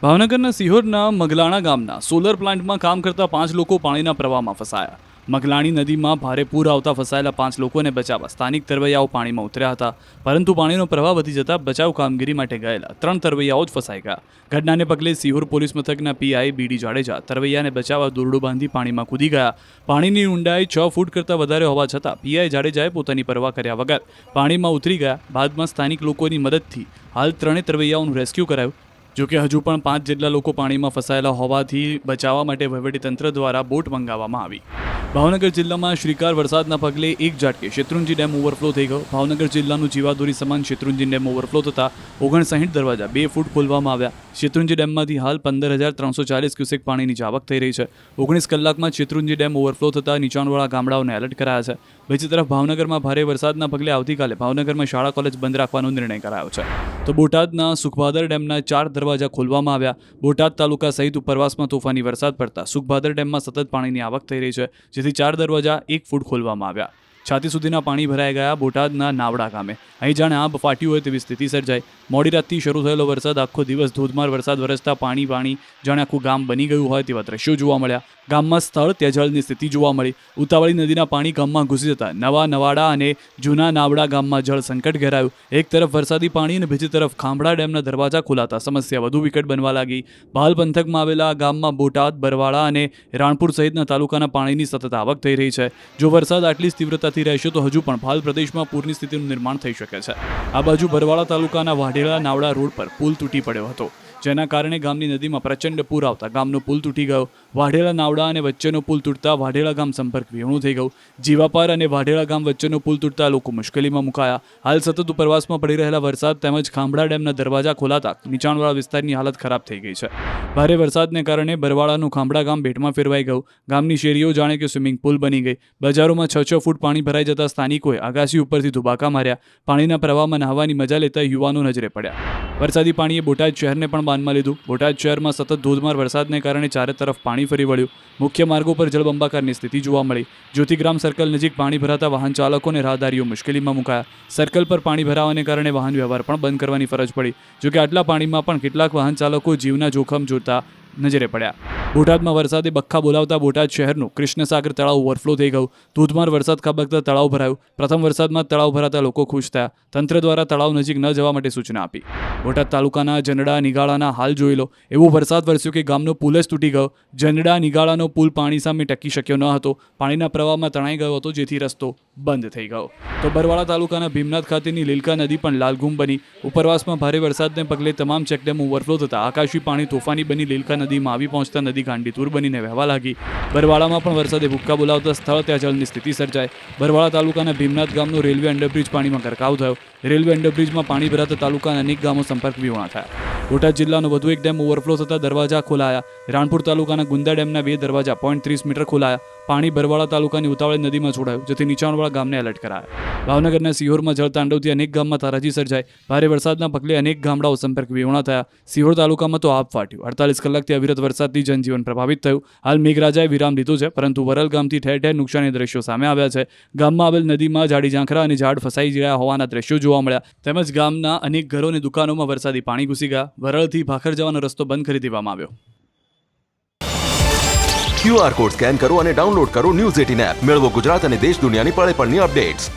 ભાવનગરના સિહોરના મગલાણા ગામના સોલર પ્લાન્ટમાં કામ કરતા 5 લોકો પાણીના પ્રવાહમાં ફસાયા. મગલાણી નદીમાં ભારે પૂર આવતા ફસાયેલા 5 લોકોને બચાવવા સ્થાનિક તરવૈયાઓ પાણીમાં ઉતર્યા હતા, પરંતુ પાણીનો પ્રવાહ વધી જતા બચાવ કામગીરી માટે ગયેલા 3 તરવૈયાઓ જ ફસાઈ ગયા. ઘટનાને પગલે સિહોર પોલીસ મથકના પીઆઈ બીડી જાડેજા તરવૈયાને બચાવવા દોરડું બાંધી પાણીમાં કૂદી ગયા. પાણીની ઊંડાઈ 6 ફૂટ કરતાં વધારે હોવા છતાં પીઆઈ જાડેજાએ પોતાની પરવા કર્યા વગર પાણીમાં ઉતરી ગયા. બાદમાં સ્થાનિક લોકોની મદદથી હાલ 3 તરવૈયાઓનું રેસ્ક્યુ કરાયું. જોકે હજુ પણ 5 જેટલા લોકો પાણીમાં ફસાયેલા હોવાથી બચાવવા માટે વહીવટીતંત્ર દ્વારા બોટ મંગાવવામાં આવી. ભાવનગર જિલ્લામાં શ્રીકાર વરસાદના પગલે એક ઝાટકે શેત્રુંજી ડેમ ઓવરફ્લો થઈ ગયો. ભાવનગર જિલ્લાનું જીવાદોરી સમાન શેત્રુંજી ડેમ ઓવરફ્લો થતાં 59 દરવાજા 2 ફૂટ ખોલવામાં આવ્યા. શેત્રુંજી ડેમમાંથી હાલ 15,340 ક્યુસેક પાણીની આવક થઈ રહી છે. 19 કલાકમાં શેત્રુંજી ડેમ ઓવરફ્લો થતાં નીચાણવાળા ગામડાઓને એલર્ટ કરાયા છે. બીજી તરફ ભાવનગરમાં ભારે વરસાદના પગલે આવતીકાલે ભાવનગરમાં શાળા કોલેજ બંધ રાખવાનો નિર્ણય કરાયો છે. તો બોટાદના સુખભાદર ડેમના 4 દરવાજા ખોલવામાં આવ્યા. બોટાદ તાલુકા સહિત ઉપરવાસમાં તોફાની વરસાદ પડતા સુખભાદર ડેમમાં સતત પાણીની આવક થઈ રહી છે, જેથી 4 દરવાજા 1 ફૂટ ખોલવામાં આવ્યા. છાતી સુધીના પાણી ભરાઈ ગયા બોટાદના નાવડા ગામે. અહીં જાણે આબ ફાટ્યું હોય તેવી સ્થિતિ સર્જાઈ. મોડી રાતથી શરૂ થયેલો વરસાદ આખો દિવસ ધોધમાર વરસાદ વરસતા પાણી જાણે આખું ગામ બની ગયું હોય તેવા દ્રશ્યો જોવા મળ્યા. ગામમાં સ્થળ ત્યાં જળની સ્થિતિ જોવા મળી. ઉતાવળી નદીના પાણી ગામમાં ઘૂસી જતા નવા નવાડા અને જૂના નાવડા ગામમાં જળ સંકટ ઘેરાયું. એક તરફ વરસાદી પાણી અને બીજી તરફ ખાંભડા ડેમના દરવાજા ખોલાતા સમસ્યા વધુ વિકટ બનવા લાગી. ભાલ પંથકમાં આવેલા ગામમાં બોટાદ, બરવાળા અને રાણપુર સહિતના તાલુકાના પાણીની સતત આવક થઈ રહી છે. જો વરસાદ આટલી જ તીવ્રતાથી રહેશે તો હજુ પણ ભાલ પ્રદેશમાં પૂરની સ્થિતિનું નિર્માણ થઈ શકે છે. આ બાજુ બરવાળા તાલુકાના વાઢેલા નાવડા રોડ પર પુલ તૂટી પડ્યો હતો, જેના કારણે ગામની નદીમાં પ્રચંડ પૂર આવતા ગામનો પુલ તૂટી ગયો. વાઢેલા નાવડા અને વચ્ચેનો પુલ તૂટતા વાઢેલા ગામ સંપર્ક વિહોણું થઈ ગયું. જીવાપાર અને વાઢેલા ગામ વચ્ચેનો પુલ તૂટતા લોકો મુશ્કેલીમાં મુકાયા. હાલ સતત ઉપરવાસમાં પડી રહેલા વરસાદ તેમજ ખાંભડા ડેમના દરવાજા ખોલાતા નીચાણવાળા વિસ્તારની હાલત ખરાબ થઈ ગઈ છે. ભારે વરસાદને કારણે બરવાળાનું ખાંભડા ગામ બેટમાં ફેરવાઈ ગયું. ગામની શેરીઓ જાણે કે સ્વિમિંગ પુલ બની ગઈ. બજારોમાં 6 ફૂટ પાણી ભરાઈ જતા સ્થાનિકોએ આગાસી ઉપરથી ધુબાકા માર્યા. પાણીના પ્રવાહમાં નહાવાની મજા લેતા યુવાનો નજરે પડ્યા. વરસાદી પાણીએ બોટાદ શહેરને પણ બાનમાં લીધું. બોટાદ શહેરમાં સતત ધોધમાર વરસાદને કારણે ચારે તરફ પાણી ફરી વળ્યું. મુખ્ય માર્ગો પર જળબંબાકારની સ્થિતિ જોવા મળી. જ્યોતિગ્રામ સર્કલ નજીક પાણી ભરાતા વાહન ચાલકો અને રાહદારીઓ મુશ્કેલીમાં મુકાયા. સર્કલ પર પાણી ભરાવાને કારણે વાહન વ્યવહાર પણ બંધ કરવાની ફરજ પડી. જોકે આટલા પાણીમાં પણ કેટલાક વાહન ચાલકો જીવના જોખમ જોતા નજરે પડ્યા. બોટાદમાં વરસાદે બખ્ખા બોલાવતા બોટાદ શહેરનું કૃષ્ણસાગર તળાવ ઓવરફ્લો થઈ ગયું. ધોધમાર વરસાદ ખાબકતા તળાવ ભરાયું. પ્રથમ વરસાદમાં તળાવ ભરાતા લોકો ખુશ થયા. તંત્ર દ્વારા તળાવ નજીક ન જવા માટે સૂચના આપી. બોટાદ તાલુકાના જનડા નિગાળાના હાલ જોઈ લો. એવો વરસાદ વરસ્યો કે ગામનો પુલ જ તૂટી ગયો. જનડા નિગાળાનો પુલ પાણી સામે ટકી શક્યો ન હતો. પાણીના પ્રવાહમાં તણાઈ ગયો હતો, જેથી રસ્તો બંધ થઈ ગયો. તો બરવાળા તાલુકાના ભીમનાથ ખાતેની લીલકા નદી પણ લાલઘૂમ બની. ઉપરવાસમાં ભારે વરસાદને પગલે તમામ ચેકડેમ ઓવરફ્લો થતા આકાશી પાણી તોફાની બની લીલકા નદીમાં આવી પહોંચતા નદી ગાંડીતુર બનીને વહેવા લાગી. બરવાળામાં પણ વરસાદે ભૂક્કા બોલાવતા સ્થળ ત્યાં જળની સ્થિતિ સર્જાઈ. બરવાળા તાલુકાના ભીમનાથ ગામનો રેલવે અંડરબ્રિજ પાણીમાં ગરકાવ થયો. રેલવે અંડરબ્રિજમાં પાણી ભરાતા તાલુકાના અનેક ગામો સંપર્ક વિહોણા થયા. બોટાદ જિલ્લાનો વધુ એક ડેમ ઓવરફ્લો થતા દરવાજા ખોલાયા. રાણપુર તાલુકાના ગુંદા ડેમના 2 દરવાજા 0.30 મીટર ખોલાયા. પાણી બરવાળા તાલુકાની ઉતાવળી નદીમાં છોડાયું, જેથી નીચાણવાળા ગામને એલર્ટ કરાયા. ભાવનગરના સિહોરમાં જળતાંડવથી અનેક ગામમાં તારાજી સર્જાઈ. ભારે વરસાદના પગલે અનેક ગામડાઓ સંપર્ક વિહોણા થયા. સિહોર તાલુકામાં તો આબ ફાટ્યું. 48 કલાકથી અવિરત વરસાદથી જનજીવન પ્રભાવિત થયું. હાલ મેઘરાજાએ વિરામ લીધો છે, પરંતુ વરલ ગામથી ઠેર ઠેર નુકસાની દ્રશ્યો સામે આવ્યા છે. ગામમાં આવેલ નદીમાં જાડી ઝાંખરા અને ઝાડ ફસાઈ ગયા હોવાના દ્રશ્યો જોવા મળ્યા. તેમજ ગામના અનેક ઘરો અને દુકાનોમાં વરસાદી પાણી ઘૂસી ગયા. વરલથી ભાખર જવાનો રસ્તો બંધ કરી દેવામાં આવ્યો. QR કોડ સ્કેન કરો અને ડાઉનલોડ કરો ન્યૂઝ 18 એપ. મેળવો ગુજરાત અને દેશ દુનિયાની પળે પળની અપડેટ્સ.